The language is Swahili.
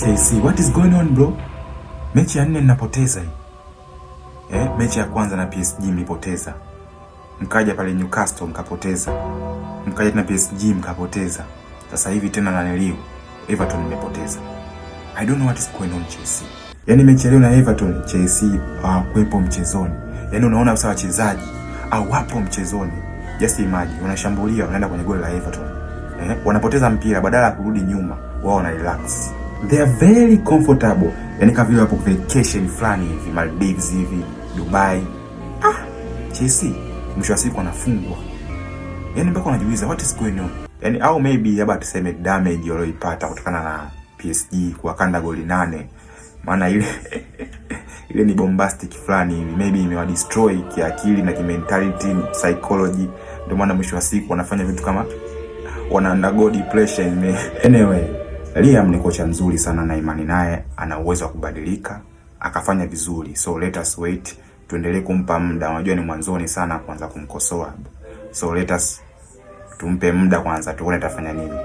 Chelsea, what is going on bro? Mechi ya 4 ninapoteza hii. Mechi ya kwanza na PSG mlipoteza. Mkaja pale Newcastle mkapoteza. Mkaja na PSG mkapoteza. Sasa hivi tena na Everton nimepoteza. I don't know what is going on Chelsea. Yaani mechi leo na Everton, Chelsea hawakuepo mchezoni. Yaani unaona sawa wachezaji au wapo mchezoni. Just imagine unashambulia unaenda kwenye goli la Everton. Wanapoteza mpira badala ya kurudi nyuma, wao wana relax. They are very comfortable. Yaani kama vile wapo vacation fulani hivi, Maldives hivi, Dubai. Chelsea mwisho wa siku wanafungwa. Yaani mpaka unajiuliza what is going on? Yaani au maybe labda tuseme damage walioipata kutokana na PSG kuwakanda goli 8. Maana ile ile ni bombastic fulani hivi, maybe imewadestroy kiakili na kimentality, psychology. Ndio maana mwisho wa siku wanafanya vitu kama wana undergo depression. Anyway, Liam ni kocha mzuri sana na imani naye ana uwezo wa kubadilika akafanya vizuri. So let us wait, tuendelee kumpa muda. Unajua ni mwanzoni sana kuanza kumkosoa. So let us tumpe muda kwanza tuone atafanya nini.